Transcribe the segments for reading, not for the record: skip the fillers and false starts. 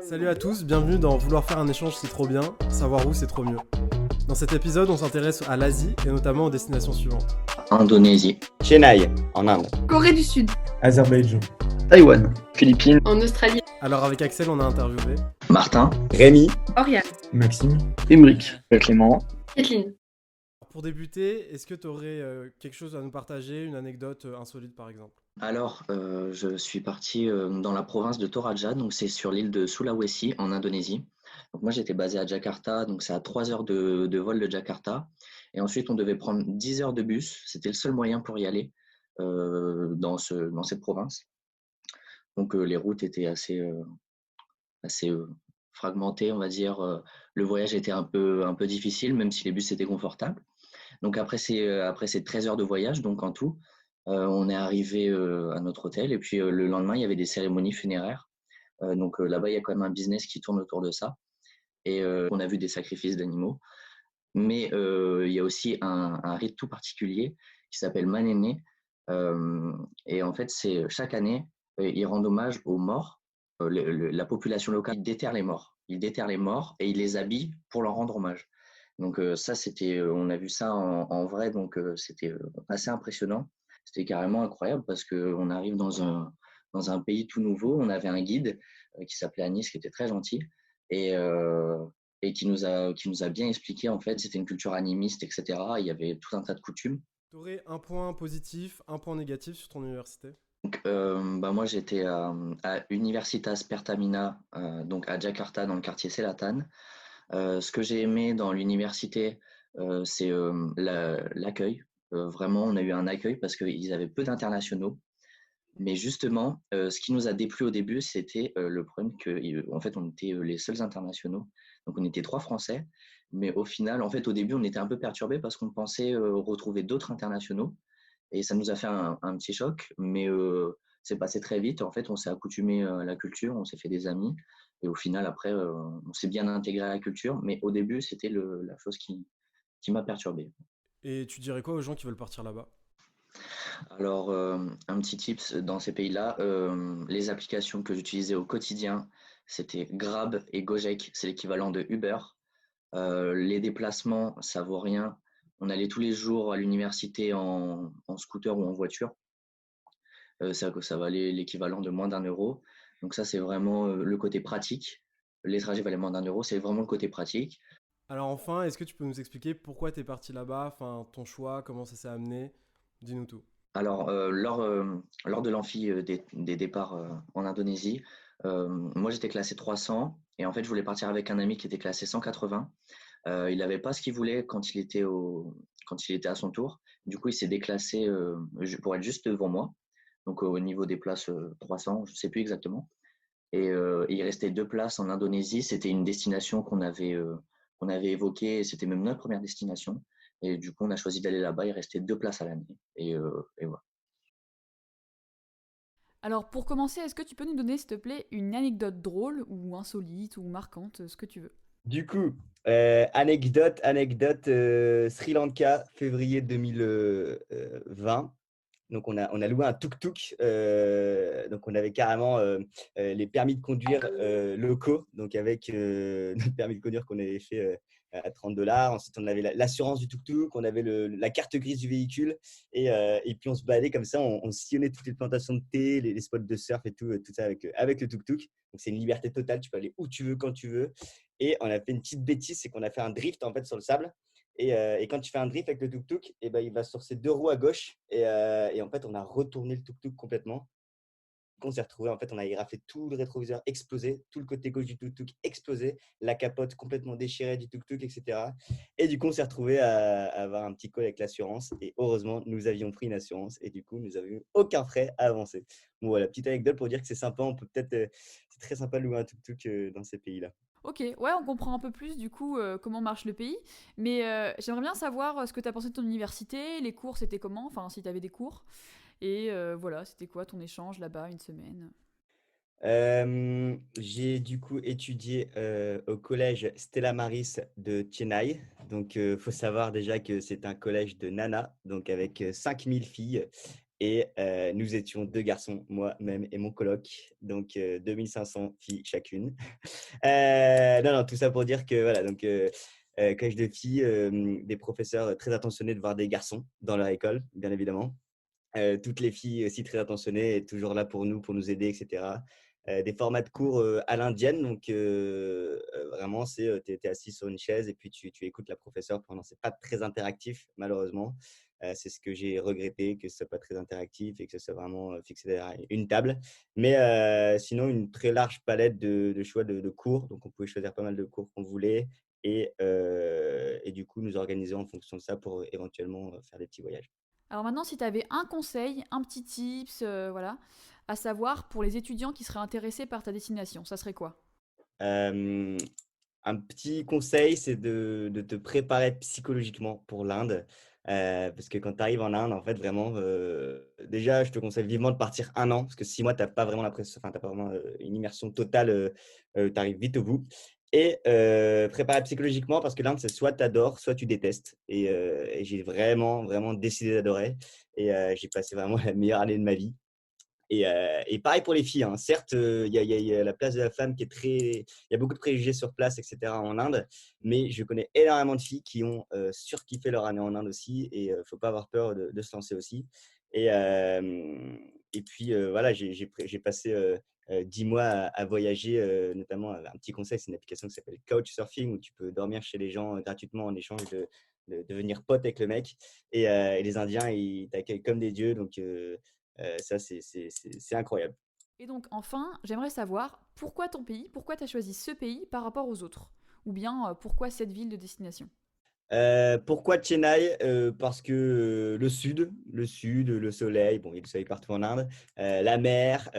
Salut à tous, bienvenue dans Vouloir faire un échange c'est trop bien, savoir où c'est trop mieux. Dans cet épisode, on s'intéresse à l'Asie et notamment aux destinations suivantes. Indonésie, Chennai, en Inde. Corée du Sud, Azerbaïdjan, Taïwan, Philippines, en Australie, Alors avec Axel, on a interviewé Martin, Rémi, Oriane, Maxime, Émeric, Clément. Kathleen. Pour débuter, est-ce que tu aurais quelque chose à nous partager, une anecdote insolite par exemple? Alors, je suis parti dans la province de Toraja, donc c'est sur l'île de Sulawesi en Indonésie. Donc moi j'étais basé à Jakarta, donc c'est à 3 heures de vol de Jakarta. Et ensuite on devait prendre 10 heures de bus, c'était le seul moyen pour y aller dans cette province. Donc les routes étaient assez fragmentées, on va dire. Le voyage était un peu difficile, même si les bus étaient confortables. Donc après ces 13 heures de voyage, donc en tout, on est arrivé à notre hôtel et puis le lendemain, il y avait des cérémonies funéraires. Donc là-bas, il y a quand même un business qui tourne autour de ça. Et on a vu des sacrifices d'animaux. Mais il y a aussi un rite tout particulier qui s'appelle Manene. Et en fait, c'est chaque année, ils rendent hommage aux morts. La population locale, ils déterrent les morts. Ils déterrent les morts et ils les habillent pour leur rendre hommage. Donc ça, on a vu ça en vrai, donc c'était assez impressionnant. C'était carrément incroyable parce qu'on arrive dans un pays tout nouveau. On avait un guide qui s'appelait Anis, qui était très gentil et, euh, et qui nous a bien expliqué, en fait, c'était une culture animiste, etc. Il y avait tout un tas de coutumes. Tu aurais un point positif, un point négatif sur ton université? Donc, moi, j'étais à Universitas Pertamina, donc à Jakarta, dans le quartier Selatan. Ce que j'ai aimé dans l'université, c'est l'accueil. Vraiment, on a eu un accueil parce qu'ils avaient peu d'internationaux. Mais justement, ce qui nous a déplu au début, c'était le problème qu'en fait, on était les seuls internationaux. Donc, on était 3 Français. Mais au final, en fait, au début, on était un peu perturbés parce qu'on pensait retrouver d'autres internationaux. Et ça nous a fait un petit choc. Mais c'est passé très vite. En fait, on s'est accoutumé à la culture, on s'est fait des amis. Et au final, après, on s'est bien intégré à la culture. Mais au début, c'était la chose qui m'a perturbé. Et tu dirais quoi aux gens qui veulent partir là-bas? Alors, un petit tips dans ces pays-là, les applications que j'utilisais au quotidien, c'était Grab et Gojek, c'est l'équivalent de Uber. Les déplacements, ça vaut rien. On allait tous les jours à l'université en scooter ou en voiture. Ça valait l'équivalent de moins d'1 euro. Donc ça, c'est vraiment le côté pratique. Les trajets valaient moins d'1 euro, c'est vraiment le côté pratique. Alors enfin, est-ce que tu peux nous expliquer pourquoi tu es parti là-bas, enfin ton choix, comment ça s'est amené? Dis-nous tout. Alors, lors de l'amphi des départs en Indonésie, moi j'étais classé 300 et en fait je voulais partir avec un ami qui était classé 180. Il n'avait pas ce qu'il voulait quand il était à son tour. Du coup, il s'est déclassé pour être juste devant moi. Donc au niveau des places 300, je ne sais plus exactement. Et il restait 2 places en Indonésie. C'était une destination qu'on avait évoquée. C'était même notre première destination. Et du coup, on a choisi d'aller là-bas. Il restait 2 places à l'année. Et voilà. Alors pour commencer, est-ce que tu peux nous donner, s'il te plaît, une anecdote drôle ou insolite ou marquante, ce que tu veux? Du coup, anecdote, Sri Lanka, février 2020. Donc, on a loué un tuk-tuk. Donc, on avait carrément les permis de conduire locaux. Donc, avec notre permis de conduire qu'on avait fait à $30. Ensuite, on avait l'assurance du tuk-tuk. On avait la carte grise du véhicule. Et puis, on se baladait comme ça. On sillonnait toutes les plantations de thé, les spots de surf et tout ça avec le tuk-tuk. Donc, c'est une liberté totale. Tu peux aller où tu veux, quand tu veux. Et on a fait une petite bêtise, c'est qu'on a fait un drift en fait sur le sable. Et quand tu fais un drift avec le tuk-tuk, et ben, il va sur ses 2 roues à gauche. Et en fait, on a retourné le tuk-tuk complètement. On s'est retrouvé, en fait, on a éraflé tout le rétroviseur explosé, tout le côté gauche du tuk-tuk explosé, la capote complètement déchirée du tuk-tuk, etc. Et du coup, on s'est retrouvé à avoir un petit call avec l'assurance. Et heureusement, nous avions pris une assurance. Et du coup, nous n'avions eu aucun frais à avancer. Bon, voilà, petite anecdote pour dire que c'est sympa. On peut peut-être, c'est très sympa de louer un tuk-tuk dans ces pays-là. Ok, ouais, on comprend un peu plus du coup comment marche le pays. Mais j'aimerais bien savoir ce que tu as pensé de ton université, les cours c'était comment, enfin si tu avais des cours. Et voilà, c'était quoi ton échange là-bas, une semaine? J'ai du coup étudié au collège Stella Maris de Chennai. Donc, il faut savoir déjà que c'est un collège de Nana, donc avec 5000 filles. Et nous étions 2 garçons, moi-même et mon coloc, donc 2500 filles chacune. Non, non, tout ça pour dire que voilà, donc collège de filles, des professeurs très attentionnés de voir des garçons dans leur école, bien évidemment. Toutes les filles aussi très attentionnées et toujours là pour nous aider, etc. Des formats de cours à l'indienne, donc vraiment, tu es assis sur une chaise et puis tu écoutes la professeure pendant. C'est pas très interactif, malheureusement. C'est ce que j'ai regretté, que ce soit pas très interactif et que ce soit vraiment fixé derrière une table. Mais sinon, une très large palette de choix de cours. Donc, on pouvait choisir pas mal de cours qu'on voulait et du coup, nous organiser en fonction de ça pour éventuellement faire des petits voyages. Alors maintenant, si tu avais un conseil, un petit tips, voilà, à savoir pour les étudiants qui seraient intéressés par ta destination, ça serait quoi? Euh, un petit conseil, c'est de te préparer psychologiquement pour l'Inde. Parce que quand tu arrives en Inde, en fait, vraiment, déjà, je te conseille vivement de partir 1 an, parce que 6 mois, tu n'as pas vraiment l'impression, enfin, t'as pas vraiment une immersion totale, tu arrives vite au bout. Et préparer psychologiquement, parce que l'Inde, c'est soit tu adores, soit tu détestes. Et j'ai vraiment, vraiment décidé d'adorer. Et j'ai passé vraiment la meilleure année de ma vie. Et pareil pour les filles, hein. Certes, il y a la place de la femme qui est très. Il y a beaucoup de préjugés sur place, etc. en Inde, mais je connais énormément de filles qui ont surkiffé leur année en Inde aussi, et il ne faut pas avoir peur de se lancer aussi. Et, et puis voilà, j'ai passé 10 mois à voyager, notamment un petit conseil, c'est une application qui s'appelle Couchsurfing, où tu peux dormir chez les gens gratuitement en échange de devenir pote avec le mec. Et les Indiens, ils t'accueillent comme des dieux, donc. Ça, c'est incroyable. Et donc enfin, j'aimerais savoir pourquoi ton pays, pourquoi tu as choisi ce pays par rapport aux autres? Ou bien pourquoi cette ville de destination? Pourquoi Chennai? Parce que le sud, le soleil, bon, il y a du soleil partout en Inde, la mer,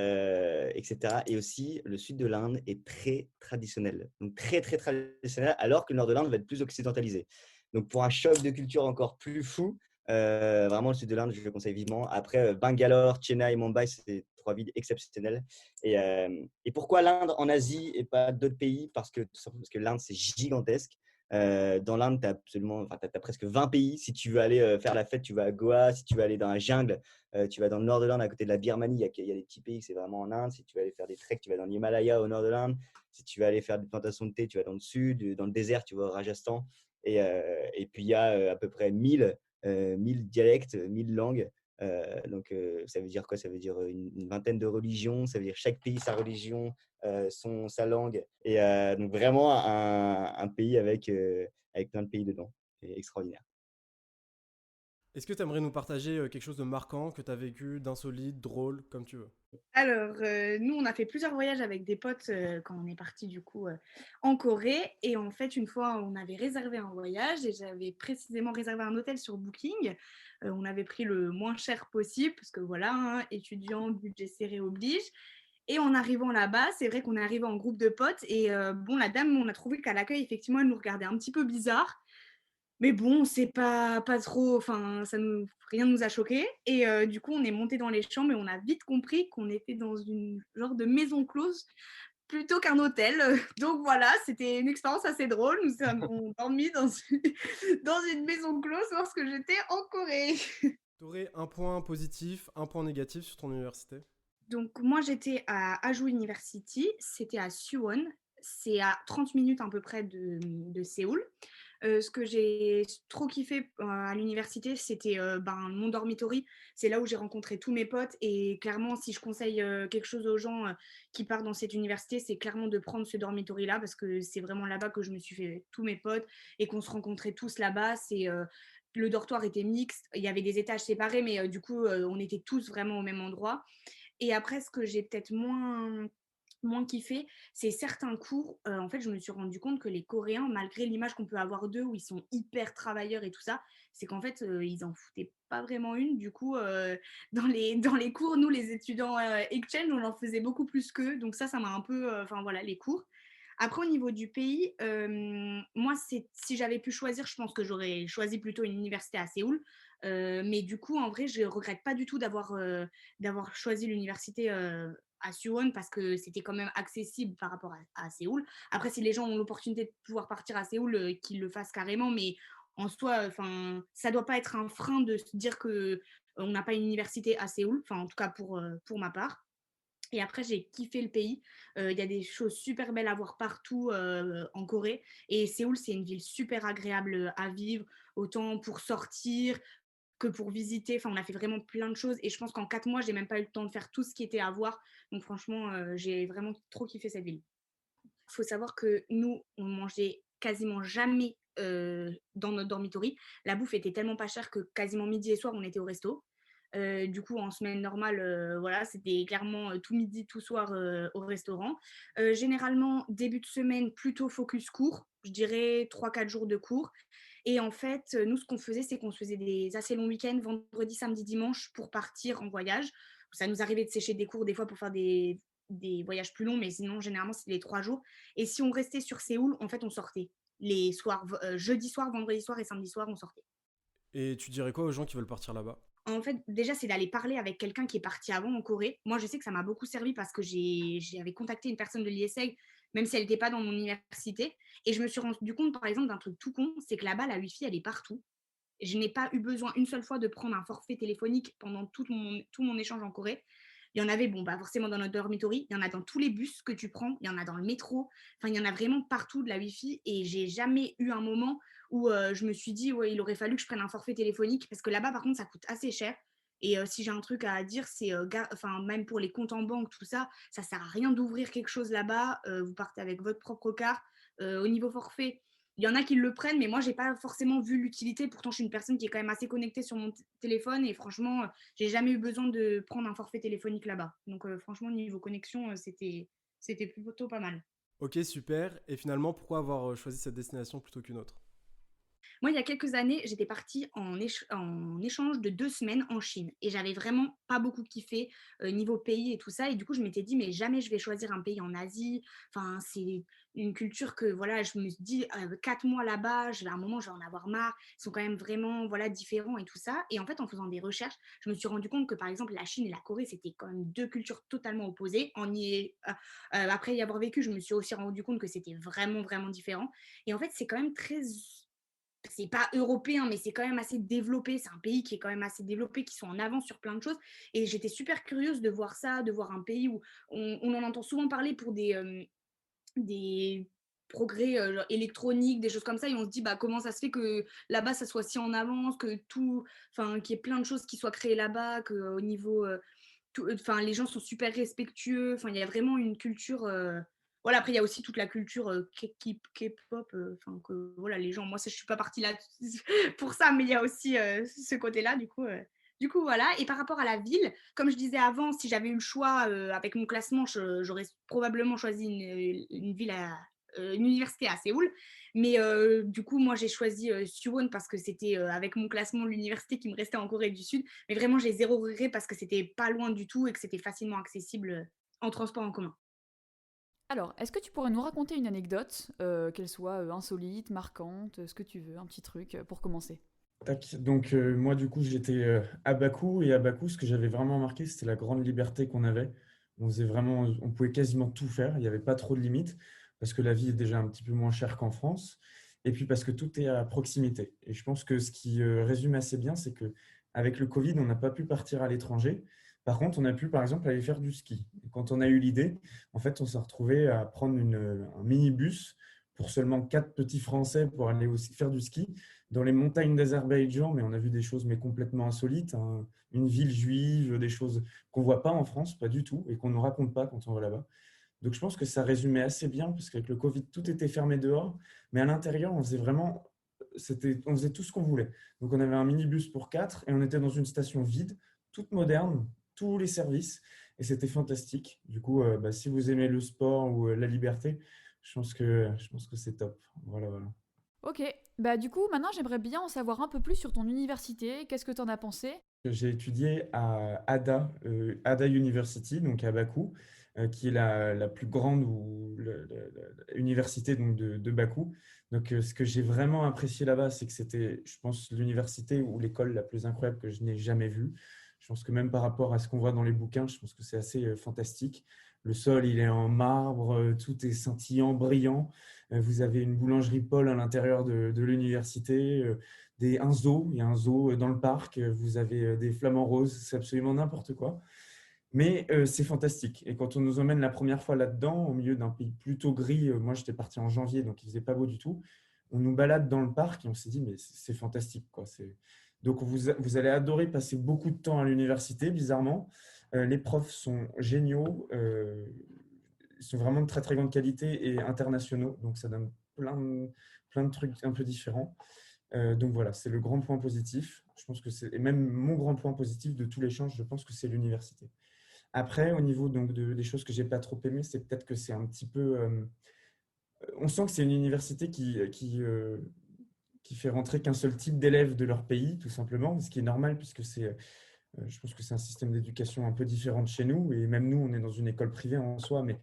etc. Et aussi, le sud de l'Inde est très traditionnel. Donc, très, très traditionnel, alors que le nord de l'Inde va être plus occidentalisé. Donc, pour un choc de culture encore plus fou, vraiment, le sud de l'Inde, je le conseille vivement. Après, Bangalore, Chennai, Mumbai, c'est 3 villes exceptionnelles. Et pourquoi l'Inde en Asie et pas d'autres pays? Parce que l'Inde, c'est gigantesque. Dans l'Inde, tu as absolument, enfin, t'as presque 20 pays. Si tu veux aller faire la fête, tu vas à Goa. Si tu veux aller dans la jungle, tu vas dans le nord de l'Inde, à côté de la Birmanie. Il y a des petits pays, c'est vraiment en Inde. Si tu veux aller faire des treks, tu vas dans l'Himalaya, au nord de l'Inde. Si tu veux aller faire des plantations de thé, tu vas dans le sud. Dans le désert, tu vas au Rajasthan. Et puis, il y a à peu près 1000 dialectes, 1000 langues. Ça veut dire quoi? Ça veut dire une vingtaine de religions. Ça veut dire chaque pays sa religion, sa langue. Et donc vraiment un pays avec plein de pays dedans. C'est extraordinaire. Est-ce que tu aimerais nous partager quelque chose de marquant que tu as vécu, d'insolite, drôle, comme tu veux? Alors, nous, on a fait plusieurs voyages avec des potes quand on est parti du coup en Corée. Et en fait, une fois, on avait réservé un voyage et j'avais précisément réservé un hôtel sur Booking. On avait pris le moins cher possible parce que voilà, hein, étudiant, budget serré oblige. Et en arrivant là-bas, c'est vrai qu'on est arrivé en groupe de potes. Et bon, la dame, on a trouvé qu'à l'accueil, effectivement, elle nous regardait un petit peu bizarre. Mais bon, c'est pas trop, enfin, rien ne nous a choqués. Et du coup, on est monté dans les chambres et on a vite compris qu'on était dans une genre de maison close plutôt qu'un hôtel. Donc voilà, c'était une expérience assez drôle. Nous avons dormi dans une maison close lorsque j'étais en Corée. Tu aurais un point positif, un point négatif sur ton université? Donc moi, j'étais à Aju University, c'était à Suwon. C'est à 30 minutes à peu près de Séoul. Ce que j'ai trop kiffé à l'université, c'était mon dormitory. C'est là où j'ai rencontré tous mes potes. Et clairement, si je conseille quelque chose aux gens qui partent dans cette université, c'est clairement de prendre ce dormitory-là parce que c'est vraiment là-bas que je me suis fait tous mes potes et qu'on se rencontrait tous là-bas. Le dortoir était mixte. Il y avait des étages séparés, mais du coup, on était tous vraiment au même endroit. Et après, ce que j'ai peut-être moins kiffé, c'est certains cours. En fait, je me suis rendu compte que les Coréens, malgré l'image qu'on peut avoir d'eux, où ils sont hyper travailleurs et tout ça, c'est qu'en fait, ils en foutaient pas vraiment une. Du coup, dans les cours, nous, les étudiants exchange, on en faisait beaucoup plus qu'eux. Donc ça m'a un peu... Enfin, voilà, les cours. Après, au niveau du pays, moi, si j'avais pu choisir, je pense que j'aurais choisi plutôt une université à Séoul. Mais du coup, en vrai, je regrette pas du tout d'avoir choisi l'université à Suwon parce que c'était quand même accessible par rapport à Séoul. Après, si les gens ont l'opportunité de pouvoir partir à Séoul, qu'ils le fassent carrément. Mais en soi, ça doit pas être un frein de se dire que on n'a pas une université à Séoul. Enfin, en tout cas pour ma part. Et après, j'ai kiffé le pays. Il y a des choses super belles à voir partout en Corée. Et Séoul, c'est une ville super agréable à vivre, autant pour sortir que pour visiter. Enfin, on a fait vraiment plein de choses. Et je pense qu'en 4 mois, j'ai même pas eu le temps de faire tout ce qui était à voir. Donc franchement, j'ai vraiment trop kiffé cette ville. Il faut savoir que nous, on mangeait quasiment jamais dans notre dormitory. La bouffe était tellement pas chère que quasiment midi et soir, on était au resto. Du coup, en semaine normale, voilà, c'était clairement tout midi, tout soir au restaurant. Généralement, début de semaine, plutôt focus cours. Je dirais 3-4 jours de cours. Et en fait, nous, ce qu'on faisait, c'est qu'on se faisait des assez longs week-ends, vendredi, samedi, dimanche, pour partir en voyage. Ça nous arrivait de sécher des cours des fois pour faire des voyages plus longs, mais sinon, généralement, c'était les 3 jours. Et si on restait sur Séoul, en fait, on sortait. Les soirs, jeudi soir, vendredi soir et samedi soir, on sortait. Et tu dirais quoi aux gens qui veulent partir là-bas? En fait, déjà, c'est d'aller parler avec quelqu'un qui est parti avant en Corée. Moi, je sais que ça m'a beaucoup servi parce que j'avais contacté une personne de l'ISEG, même si elle n'était pas dans mon université. Et je me suis rendu compte, par exemple, d'un truc tout con, c'est que là-bas, la Wi-Fi, elle est partout. Je n'ai pas eu besoin une seule fois de prendre un forfait téléphonique pendant tout mon échange en Corée. Il y en avait, bon, bah forcément dans notre dormitory, il y en a dans tous les bus que tu prends, il y en a dans le métro, enfin, il y en a vraiment partout de la Wi-Fi et j'ai jamais eu un moment où je me suis dit, ouais, il aurait fallu que je prenne un forfait téléphonique parce que là-bas, par contre, ça coûte assez cher. Et si j'ai un truc à dire, c'est, même pour les comptes en banque, tout ça, ça sert à rien d'ouvrir quelque chose là-bas. Vous partez avec votre propre carte. Au niveau forfait, il y en a qui le prennent, mais moi, j'ai pas forcément vu l'utilité. Pourtant, je suis une personne qui est quand même assez connectée sur mon téléphone et franchement, j'ai jamais eu besoin de prendre un forfait téléphonique là-bas. Donc, franchement, niveau connexion, c'était plutôt pas mal. Ok, super. Et finalement, pourquoi avoir choisi cette destination plutôt qu'une autre? Moi, il y a quelques années, j'étais partie en échange de 2 semaines en Chine et j'avais vraiment pas beaucoup kiffé niveau pays et tout ça. Et du coup, je m'étais dit, mais jamais je vais choisir un pays en Asie. Enfin, c'est une culture que, voilà, je me suis dit, 4 mois là-bas, à un moment, je vais en avoir marre. Ils sont quand même vraiment, voilà, différents et tout ça. Et en fait, en faisant des recherches, je me suis rendu compte que, par exemple, la Chine et la Corée, c'était quand même deux cultures totalement opposées. Après y avoir vécu, je me suis aussi rendu compte que c'était vraiment, vraiment différent. Et en fait, c'est quand même très, c'est pas européen, mais c'est quand même assez développé. C'est un pays qui est quand même assez développé, qui sont en avance sur plein de choses. Et j'étais super curieuse de voir ça, de voir un pays où on en entend souvent parler pour des progrès genre électroniques, des choses comme ça. Et on se dit, bah, comment ça se fait que là-bas, ça soit si en avance, qu'il y ait plein de choses qui soient créées là-bas, qu'au niveau les gens sont super respectueux. Enfin, il y a vraiment une culture. Voilà, après, il y a aussi toute la culture K-pop. Voilà, les gens, moi, ça, je suis pas partie là pour ça, mais il y a aussi ce côté-là, du coup. Voilà. Et par rapport à la ville, comme je disais avant, si j'avais eu le choix avec mon classement, j'aurais probablement choisi une ville une université à Séoul. Mais du coup, moi, j'ai choisi Suwon parce que c'était avec mon classement l'université qui me restait en Corée du Sud. Mais vraiment, j'ai zéro regret parce que c'était pas loin du tout et que c'était facilement accessible en transport en commun. Alors, est-ce que tu pourrais nous raconter une anecdote, qu'elle soit insolite, marquante, ce que tu veux, un petit truc pour commencer? Tac. Donc, moi, du coup, j'étais à Bakou. Et à Bakou, ce que j'avais vraiment marqué, c'était la grande liberté qu'on avait. On pouvait quasiment tout faire. Il n'y avait pas trop de limites parce que la vie est déjà un petit peu moins chère qu'en France. Et puis parce que tout est à proximité. Et je pense que ce qui résume assez bien, c'est que avec le Covid, on n'a pas pu partir à l'étranger. Par contre, on a pu, par exemple, aller faire du ski. Et quand on a eu l'idée, en fait, on s'est retrouvé à prendre un minibus pour seulement 4 petits Français pour aller aussi faire du ski dans les montagnes d'Azerbaïdjan, mais on a vu des choses mais complètement insolites, hein. Une ville juive, des choses qu'on ne voit pas en France, pas du tout, et qu'on ne nous raconte pas quand on va là-bas. Donc je pense que ça résumait assez bien, parce qu'avec le Covid, tout était fermé dehors, mais à l'intérieur, on faisait tout ce qu'on voulait. Donc on avait un minibus pour 4 et on était dans une station vide, toute moderne, tous les services, et c'était fantastique. Du coup, si vous aimez le sport ou la liberté, je pense que c'est top. Voilà, voilà. Ok, bah du coup, maintenant j'aimerais bien en savoir un peu plus sur ton université. Qu'est-ce que t'en as pensé? J'ai étudié à Ada University, donc à Bakou, qui est la plus grande université donc de Bakou. Donc, ce que j'ai vraiment apprécié là-bas, c'est que c'était, je pense, l'université ou l'école la plus incroyable que je n'ai jamais vue. Je pense que même par rapport à ce qu'on voit dans les bouquins, je pense que c'est assez fantastique. Le sol, il est en marbre, tout est scintillant, brillant. Vous avez une boulangerie Paul à l'intérieur de l'université. Un zoo, il y a un zoo dans le parc, vous avez des flamants roses, c'est absolument n'importe quoi. Mais c'est fantastique. Et quand on nous emmène la première fois là-dedans, au milieu d'un pays plutôt gris, moi j'étais parti en janvier, donc il ne faisait pas beau du tout, on nous balade dans le parc et on s'est dit, mais c'est fantastique, quoi. Donc vous allez adorer passer beaucoup de temps à l'université, bizarrement. Les profs sont géniaux, ils sont vraiment de très très grande qualité et internationaux, donc ça donne plein de trucs un peu différents. Donc voilà, c'est le grand point positif. Je pense que et même mon grand point positif de tout l'échange, je pense que c'est l'université. Après, au niveau donc, des choses que j'ai pas trop aimées, c'est peut-être que c'est un petit peu… on sent que c'est une université qui fait rentrer qu'un seul type d'élèves de leur pays, tout simplement, ce qui est normal puisque je pense que c'est un système d'éducation un peu différent de chez nous. Et même nous, on est dans une école privée en soi, mais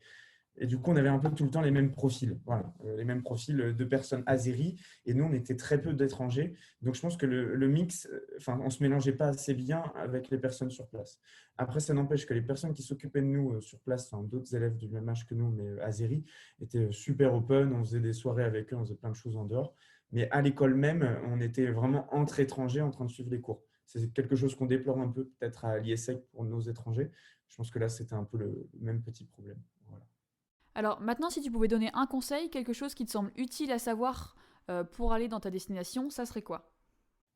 et du coup, on avait un peu tout le temps les mêmes profils, voilà, les mêmes profils de personnes azéries. Et nous, on était très peu d'étrangers. Donc, je pense que le mix, enfin, on ne se mélangeait pas assez bien avec les personnes sur place. Après, ça n'empêche que les personnes qui s'occupaient de nous sur place, enfin, d'autres élèves du même âge que nous, mais azéries, étaient super open. On faisait des soirées avec eux, on faisait plein de choses en dehors. Mais à l'école même, on était vraiment entre étrangers en train de suivre les cours. C'est quelque chose qu'on déplore un peu peut-être à l'ISEC pour nos étrangers. Je pense que là, c'était un peu le même petit problème. Voilà. Alors maintenant, si tu pouvais donner un conseil, quelque chose qui te semble utile à savoir pour aller dans ta destination, ça serait quoi?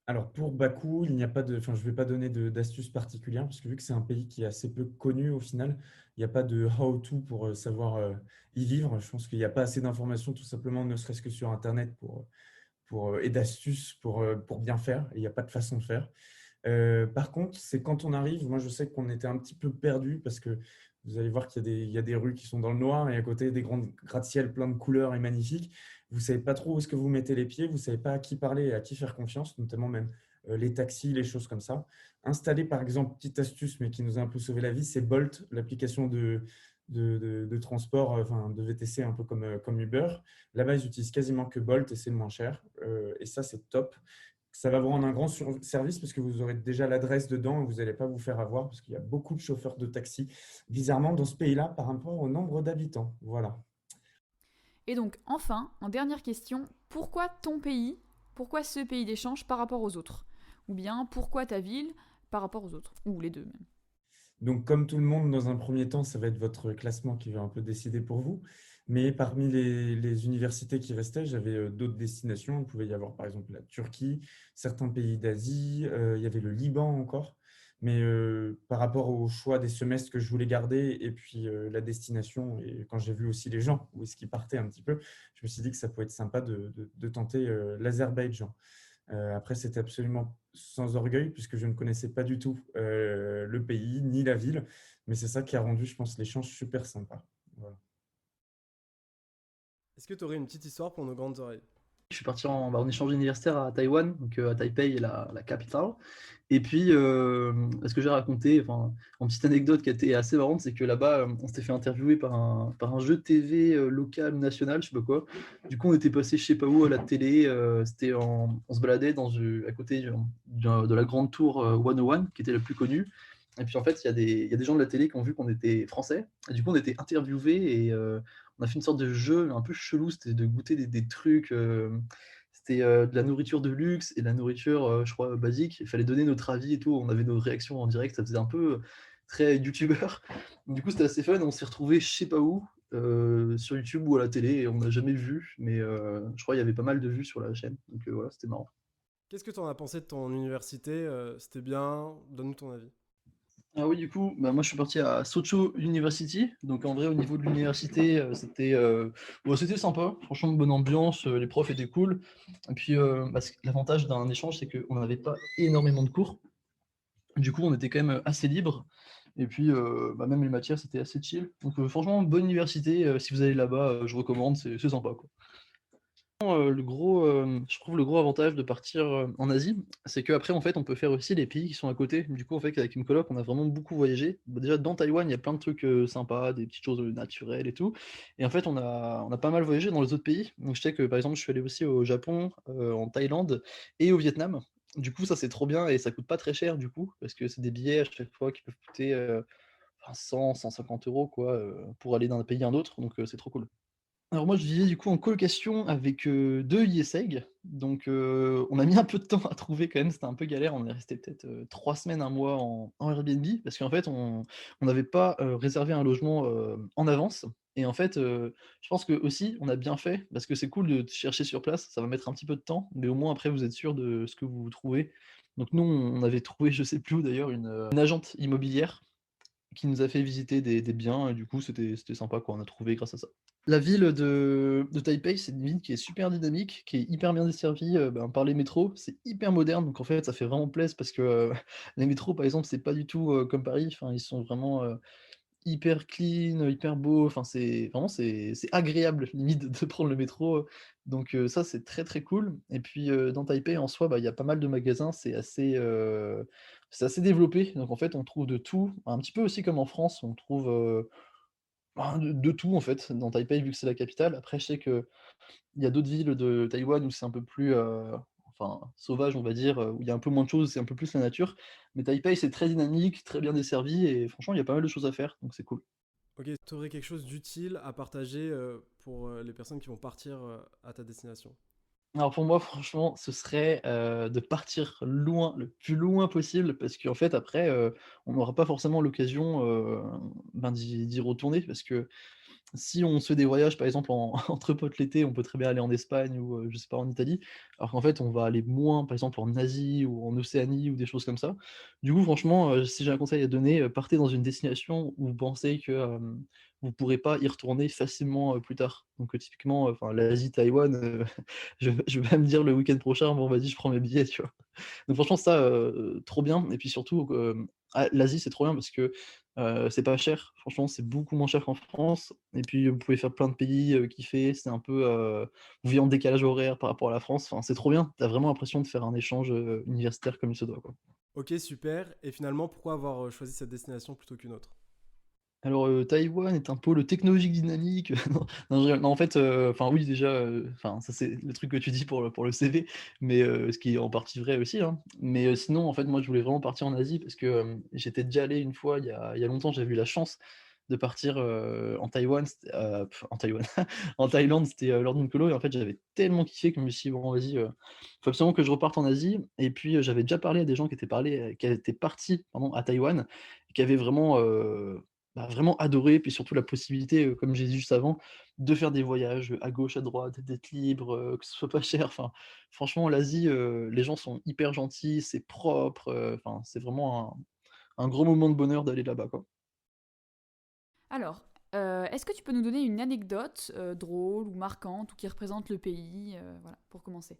Alors pour Bakou, il n'y a pas je ne vais pas donner d'astuces particulières parce que vu que c'est un pays qui est assez peu connu au final, il n'y a pas de how-to pour savoir y vivre. Je pense qu'il n'y a pas assez d'informations tout simplement, ne serait-ce que sur Internet et d'astuces pour bien faire. Et il n'y a pas de façon de faire. Par contre, c'est quand on arrive, moi je sais qu'on était un petit peu perdu parce que vous allez voir qu'il y a des rues qui sont dans le noir et à côté des grands gratte-ciel plein de couleurs et magnifiques. Vous ne savez pas trop où est-ce que vous mettez les pieds, vous ne savez pas à qui parler et à qui faire confiance, notamment même les taxis, les choses comme ça. Installer par exemple, petite astuce mais qui nous a un peu sauvé la vie, c'est Bolt, l'application de transport, enfin de VTC un peu comme Uber. Là-bas, ils utilisent quasiment que Bolt et c'est le moins cher. Et ça, c'est top. Ça va vous rendre un grand service parce que vous aurez déjà l'adresse dedans et vous n'allez pas vous faire avoir parce qu'il y a beaucoup de chauffeurs de taxi, bizarrement, dans ce pays-là par rapport au nombre d'habitants. Voilà. Et donc, enfin, en dernière question, pourquoi ton pays, pourquoi ce pays d'échange par rapport aux autres? Ou bien, pourquoi ta ville par rapport aux autres? Ou les deux même. Donc, comme tout le monde, dans un premier temps, ça va être votre classement qui va un peu décider pour vous. Mais parmi les universités qui restaient, j'avais d'autres destinations. Il pouvait y avoir par exemple la Turquie, certains pays d'Asie, il y avait le Liban encore. Mais par rapport au choix des semestres que je voulais garder et puis la destination, et quand j'ai vu aussi les gens, où est-ce qu'ils partaient un petit peu, je me suis dit que ça pouvait être sympa de tenter l'Azerbaïdjan. Après, c'était absolument sans orgueil puisque je ne connaissais pas du tout le pays ni la ville. Mais c'est ça qui a rendu, je pense, l'échange super sympa. Voilà. Est-ce que tu aurais une petite histoire pour nos grandes oreilles? Je suis parti en échange universitaire à Taïwan, donc à Taipei, la capitale. Et puis, ce que j'ai raconté, enfin, en petite anecdote qui a été assez marrante, c'est que là-bas, on s'était fait interviewer par un jeu de TV local ou national, je sais pas quoi. Du coup, on était passé je sais pas où à la télé. On se baladait à côté de la grande tour 101, qui était la plus connue. Et puis en fait, il y a des gens de la télé qui ont vu qu'on était français. Et du coup, on était interviewés et on a fait une sorte de jeu un peu chelou. C'était de goûter des trucs. C'était de la nourriture de luxe et de la nourriture, je crois, basique. Il fallait donner notre avis et tout. On avait nos réactions en direct. Ça faisait un peu très youtubeur. Du coup, c'était assez fun. On s'est retrouvés je sais pas où, sur YouTube ou à la télé. Et on n'a jamais vu. Mais je crois qu'il y avait pas mal de vues sur la chaîne. Donc voilà, c'était marrant. Qu'est-ce que tu en as pensé de ton université? C'était bien? Donne-nous ton avis. Ah oui, du coup, bah, moi je suis parti à Socho University. Donc en vrai, au niveau de l'université, c'était sympa. Franchement, bonne ambiance, les profs étaient cool. Et puis, l'avantage d'un échange, c'est qu'on n'avait pas énormément de cours. Du coup, on était quand même assez libre. Et puis, même les matières, c'était assez chill. Donc franchement, bonne université. Si vous allez là-bas, je recommande, c'est sympa, quoi. Je trouve le gros avantage de partir en Asie, c'est qu'après, en fait, on peut faire aussi les pays qui sont à côté. Du coup, en fait, avec une coloc, on a vraiment beaucoup voyagé. Bah, déjà, dans Taïwan, il y a plein de trucs sympas, des petites choses naturelles et tout. Et en fait, on a pas mal voyagé dans les autres pays. Donc, je sais que, par exemple, je suis allé aussi au Japon, en Thaïlande et au Vietnam. Du coup, ça, c'est trop bien et ça coûte pas très cher, du coup, parce que c'est des billets à chaque fois qui peuvent coûter 100, 150 euros, quoi, pour aller d'un pays à un autre. Donc, c'est trop cool. Alors moi, je vivais du coup en colocation avec 2 ISEG. Donc on a mis un peu de temps à trouver quand même, c'était un peu galère. On est resté peut-être 3 semaines, un mois en Airbnb parce qu'en fait, on n'avait pas réservé un logement en avance. Et en fait, je pense que aussi on a bien fait parce que c'est cool de chercher sur place. Ça va mettre un petit peu de temps, mais au moins après, vous êtes sûr de ce que vous trouvez. Donc nous, on avait trouvé, je sais plus où d'ailleurs, une agente immobilière qui nous a fait visiter des biens et du coup, c'était sympa quoi, on a trouvé grâce à ça. La ville de Taipei, c'est une ville qui est super dynamique, qui est hyper bien desservie, par les métros. C'est hyper moderne, donc en fait, ça fait vraiment plaisir parce que, les métros, par exemple, c'est pas du tout, comme Paris. Enfin, ils sont vraiment, hyper clean, hyper beaux. Enfin, c'est vraiment c'est agréable limite de prendre le métro, donc ça, c'est très, très cool et puis, dans Taipei, en soi, il y a pas mal de magasins. C'est assez développé, donc en fait, on trouve de tout. Un petit peu aussi comme en France, on trouve, de tout en fait, dans Taipei, vu que c'est la capitale. Après, je sais qu'il y a d'autres villes de Taïwan où c'est un peu plus, enfin, sauvage, on va dire, où il y a un peu moins de choses, c'est un peu plus la nature. Mais Taipei, c'est très dynamique, très bien desservi et franchement, il y a pas mal de choses à faire, donc c'est cool. Ok, tu aurais quelque chose d'utile à partager pour les personnes qui vont partir à ta destination. Alors pour moi, franchement, ce serait, de partir loin, le plus loin possible parce qu'en fait après, on n'aura pas forcément l'occasion, d'y retourner parce que si on se fait des voyages, par exemple, en entre potes l'été, on peut très bien aller en Espagne ou, je sais pas, en Italie. Alors qu'en fait, on va aller moins, par exemple, en Asie ou en Océanie ou des choses comme ça. Du coup, franchement, si j'ai un conseil à donner, partez dans une destination où vous pensez que, vous pourrez pas y retourner facilement, plus tard. Donc, typiquement, enfin l'Asie, Taïwan, je vais pas me dire le week-end prochain: «Bon vas-y, je prends mes billets», tu vois? Donc franchement ça, trop bien et puis surtout, l'Asie c'est trop bien parce que, c'est pas cher. Franchement, c'est beaucoup moins cher qu'en France et puis vous pouvez faire plein de pays, kiffer. C'est un peu, vous vivez en décalage horaire par rapport à la France. Enfin, c'est trop bien. Tu as vraiment l'impression de faire un échange, universitaire comme il se doit, quoi. Ok, super. Et finalement, pourquoi avoir choisi cette destination plutôt qu'une autre? Alors, Taïwan est un pôle technologique dynamique. Non, je rigole. Non, en fait, enfin oui déjà, enfin ça c'est le truc que tu dis pour le CV, mais ce qui est en partie vrai aussi, hein. Mais sinon, en fait, moi je voulais vraiment partir en Asie parce que, j'étais déjà allé une fois il y a longtemps, j'avais eu la chance de partir, en Taïwan, en Taïwan, en Thaïlande, c'était, lors d'une colo et en fait j'avais tellement kiffé que je me suis dit: «Bon vas-y, faut absolument que je reparte en Asie» et puis, j'avais déjà parlé à des gens qui étaient partis, pardon, à Taïwan, et qui avaient vraiment, vraiment adoré, puis surtout la possibilité, comme j'ai dit juste avant, de faire des voyages, à gauche, à droite, d'être libre, que ce soit pas cher. Enfin, franchement, l'Asie, les gens sont hyper gentils, c'est propre, enfin, c'est vraiment un gros moment de bonheur d'aller là-bas, quoi. Alors, est-ce que tu peux nous donner une anecdote drôle ou marquante ou qui représente le pays, voilà, pour commencer?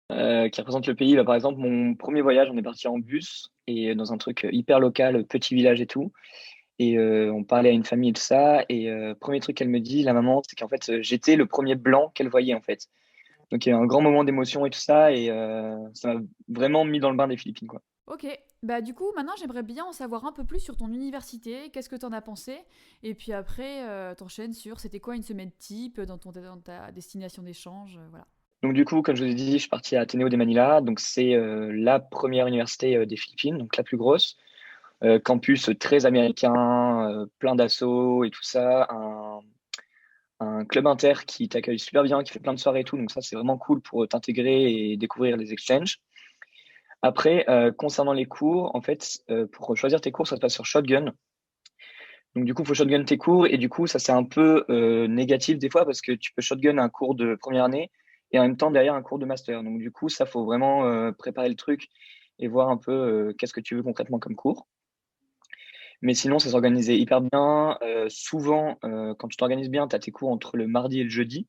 Qui représente le pays. Bah, par exemple, mon premier voyage, on est parti en bus et dans un truc hyper local, petit village et tout. Et on parlait à une famille et tout ça. Et premier truc qu'elle me dit, la maman, c'est qu'en fait, j'étais le premier blanc qu'elle voyait en fait. Donc il y a eu un grand moment d'émotion et tout ça. Et ça m'a vraiment mis dans le bain des Philippines, quoi. Ok, bah du coup, maintenant j'aimerais bien en savoir un peu plus sur ton université, qu'est-ce que t'en as pensé, et puis après, t'enchaînes sur c'était quoi une semaine type dans ta destination d'échange, voilà. Donc du coup, comme je vous ai dit, je suis parti à Ateneo de Manila. Donc c'est la première université des Philippines, donc la plus grosse. Campus très américain, plein d'assauts et tout ça. Un club inter qui t'accueille super bien, qui fait plein de soirées et tout. Donc ça, c'est vraiment cool pour t'intégrer et découvrir les exchanges. Après, concernant les cours, en fait, pour choisir tes cours, ça se passe sur Shotgun. Donc du coup, il faut shotgun tes cours et du coup, ça c'est un peu négatif des fois parce que tu peux shotgun un cours de première année et en même temps derrière un cours de master. Donc du coup, ça faut vraiment préparer le truc et voir un peu qu'est-ce que tu veux concrètement comme cours. Mais sinon, ça s'organisait hyper bien. Souvent, quand tu t'organises bien, tu as tes cours entre le mardi et le jeudi.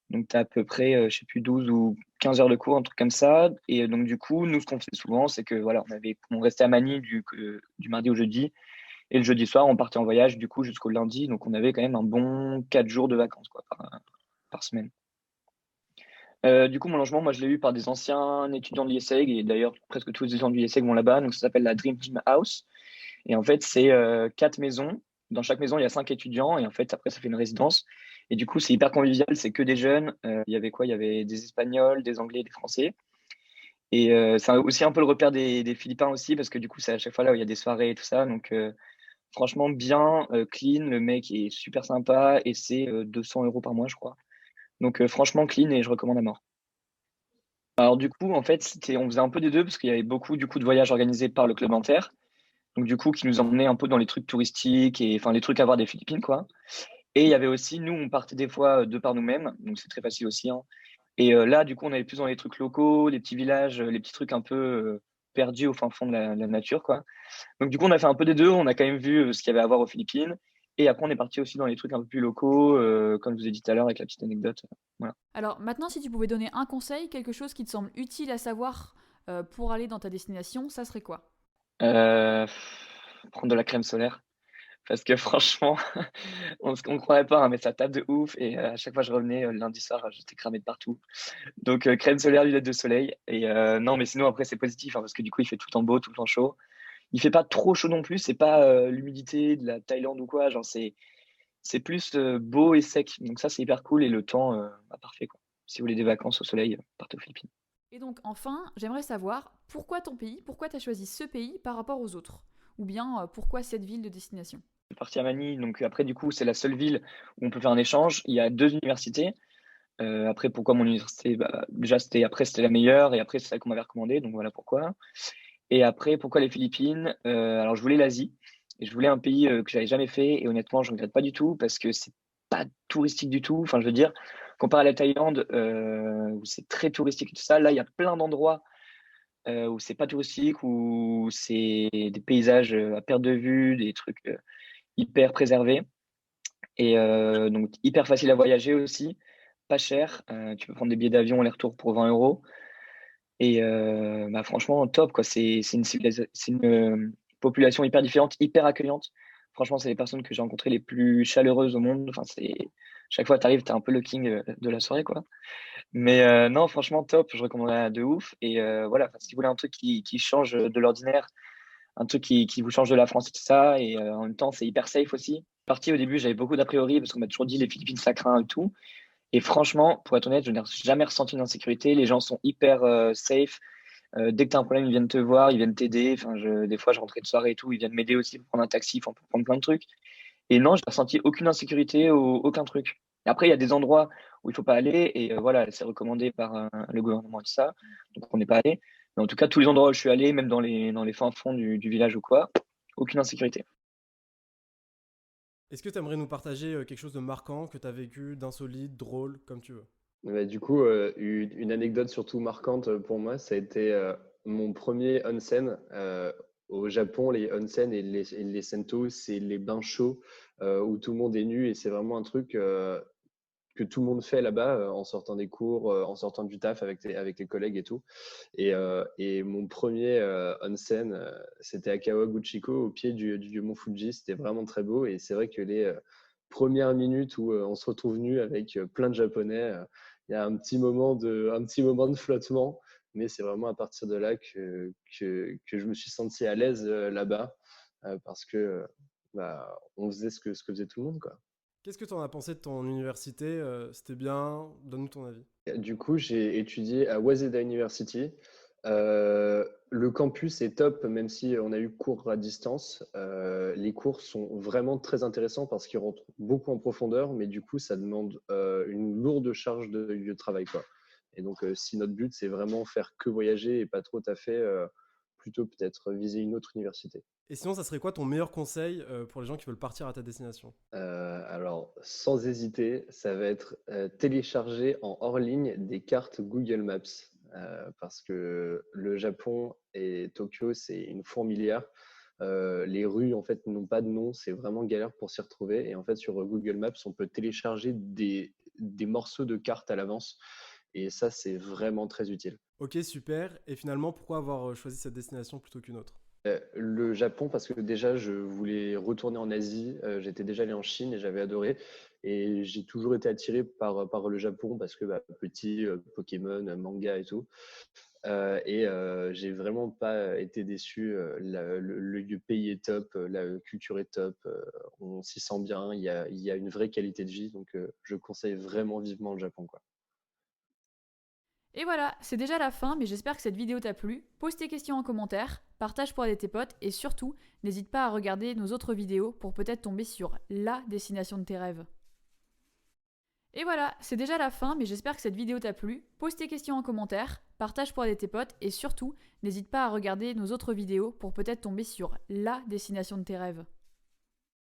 Donc, tu as à peu près, je sais plus, 12 ou 15 heures de cours, un truc comme ça. Et donc, du coup, nous, ce qu'on faisait souvent, c'est que voilà, on restait à Manille du mardi au jeudi. Et le jeudi soir, on partait en voyage, du coup, jusqu'au lundi. Donc, on avait quand même un bon 4 jours de vacances, quoi, par semaine. Du coup, mon logement, moi, je l'ai eu par des anciens étudiants de l'ISEG. Et d'ailleurs, presque tous les étudiants de l'ISEG vont là-bas. Donc, ça s'appelle la Dream Team House. Et en fait, c'est 4 maisons. Dans chaque maison, il y a 5 étudiants. Et en fait, après, ça fait une résidence. Et du coup, c'est hyper convivial. C'est que des jeunes. Il y avait quoi? Il y avait des Espagnols, des Anglais, des Français. Et c'est aussi un peu le repère des Philippins aussi, parce que du coup, c'est à chaque fois là où il y a des soirées et tout ça. Donc, Franchement, bien, clean, le mec est super sympa et c'est 200 € par mois, je crois. Donc, franchement, clean et je recommande à mort. Alors, du coup, en fait, on faisait un peu des deux parce qu'il y avait beaucoup du coup, de voyages organisés par le Club Inter. Donc, du coup, qui nous emmenait un peu dans les trucs touristiques et enfin, les trucs à voir des Philippines, quoi. Et il y avait aussi, nous, on partait des fois de par nous-mêmes, donc c'est très facile aussi, hein. Et là, du coup, on allait plus dans les trucs locaux, les petits villages, les petits trucs un peu perdus au fin fond de la nature, quoi. Donc, du coup, on a fait un peu des deux. On a quand même vu ce qu'il y avait à voir aux Philippines. Et après, on est parti aussi dans les trucs un peu plus locaux, comme je vous ai dit tout à l'heure avec la petite anecdote. Voilà. Alors maintenant, si tu pouvais donner un conseil, quelque chose qui te semble utile à savoir pour aller dans ta destination, ça serait quoi? Euh, Prendre de la crème solaire. Parce que franchement, on ne croirait pas, hein, mais ça tape de ouf. Et à chaque fois, je revenais le lundi soir, j'étais cramé de partout. Donc, crème solaire, lunettes de soleil. Et non, mais sinon, après, c'est positif, hein, parce que du coup, il fait tout le temps beau, tout le temps chaud. Il fait pas trop chaud non plus. C'est pas l'humidité de la Thaïlande ou quoi. Genre, c'est plus beau et sec. Donc, ça, c'est hyper cool. Et le temps, parfait, quoi. Si vous voulez des vacances au soleil, partez aux Philippines. Et donc enfin, j'aimerais savoir pourquoi ton pays, pourquoi tu as choisi ce pays par rapport aux autres? Ou bien pourquoi cette ville de destination? Je suis parti à Manille. Donc, après, du coup, c'est la seule ville où on peut faire un échange. Il y a 2 universités. Après, pourquoi mon université? Déjà, c'était la meilleure. Et après, c'est celle qu'on m'avait recommandée. Donc, voilà pourquoi. Et après, pourquoi les Philippines? Alors, je voulais l'Asie et je voulais un pays que j'avais jamais fait. Et honnêtement, je ne regrette pas du tout parce que c'est pas touristique du tout. Enfin, je veux dire, comparé à la Thaïlande, où c'est très touristique et tout ça, là, il y a plein d'endroits où c'est pas touristique, où c'est des paysages à perte de vue, des trucs hyper préservés. Et donc, hyper facile à voyager aussi, pas cher. Tu peux prendre des billets d'avion aller-retour pour 20 €. Et franchement, top, quoi. C'est une population hyper différente, hyper accueillante. Franchement, c'est les personnes que j'ai rencontrées les plus chaleureuses au monde. Enfin, chaque fois que tu arrives, tu es un peu le king de la soirée, quoi. Mais non, franchement, top. Je recommanderais de ouf. Et voilà, enfin, si vous voulez un truc qui change de l'ordinaire, un truc qui vous change de la France et tout ça, et en même temps, c'est hyper safe aussi. Parti au début, j'avais beaucoup d'a priori parce qu'on m'a toujours dit les Philippines, ça craint et tout. Et franchement, pour être honnête, je n'ai jamais ressenti une insécurité. Les gens sont hyper safe. Dès que tu as un problème, ils viennent te voir, ils viennent t'aider. Enfin, des fois, je rentrais de soirée et tout, ils viennent m'aider aussi pour prendre un taxi, enfin, pour prendre plein de trucs. Et non, j'ai ressenti aucune insécurité, aucun truc. Après, il y a des endroits où il faut pas aller et voilà, c'est recommandé par le gouvernement et tout ça. Donc, on n'est pas allé. Mais en tout cas, tous les endroits où je suis allé, même dans les fins fonds du village ou quoi, aucune insécurité. Est-ce que tu aimerais nous partager quelque chose de marquant que tu as vécu, d'insolite, drôle, comme tu veux? Du coup, une anecdote surtout marquante pour moi, ça a été mon premier onsen. Au Japon, les onsen et les sento, c'est les bains chauds où tout le monde est nu et c'est vraiment un truc que tout le monde fait là-bas en sortant des cours, en sortant du taf avec les collègues et tout. Et mon premier onsen, c'était à Kawaguchiko, au pied du mont Fuji. C'était vraiment très beau et c'est vrai que les premières minutes où on se retrouve nu avec plein de Japonais, il y a un petit moment de flottement, mais c'est vraiment à partir de là que je me suis senti à l'aise là-bas parce que on faisait ce que faisait tout le monde, quoi. Qu'est-ce que tu en as pensé de ton université? C'était bien? Donne-nous ton avis. Du coup, j'ai étudié à Waseda University. Le campus est top, même si on a eu cours à distance. Les cours sont vraiment très intéressants parce qu'ils rentrent beaucoup en profondeur, mais du coup, ça demande une lourde charge de travail, quoi. Et donc, si notre but, c'est vraiment faire que voyager et pas trop taffer, plutôt peut-être viser une autre université. Et sinon, ça serait quoi ton meilleur conseil pour les gens qui veulent partir à ta destination? Alors, sans hésiter, ça va être télécharger en hors ligne des cartes Google Maps. Parce que le Japon et Tokyo, c'est une fourmilière. Les rues, en fait, n'ont pas de nom. C'est vraiment galère pour s'y retrouver. Et en fait, sur Google Maps, on peut télécharger des morceaux de cartes à l'avance. Et ça, c'est vraiment très utile. Ok, super. Et finalement, pourquoi avoir choisi cette destination plutôt qu'une autre? Le Japon, parce que déjà, je voulais retourner en Asie. J'étais déjà allé en Chine et j'avais adoré. Et j'ai toujours été attiré par le Japon parce que petit, Pokémon, manga et tout. J'ai vraiment pas été déçu. Le pays est top, la culture est top. On s'y sent bien. Il y a une vraie qualité de vie. Donc, je conseille vraiment vivement le Japon, quoi. Et voilà, c'est déjà la fin, mais j'espère que cette vidéo t'a plu. Pose tes questions en commentaire, partage pour aider tes potes, et surtout, n'hésite pas à regarder nos autres vidéos pour peut-être tomber sur LA destination de tes rêves. Et voilà, c'est déjà la fin, mais j'espère que cette vidéo t'a plu. Pose tes questions en commentaire, partage pour aider tes potes, et surtout, n'hésite pas à regarder nos autres vidéos pour peut-être tomber sur LA destination de tes rêves.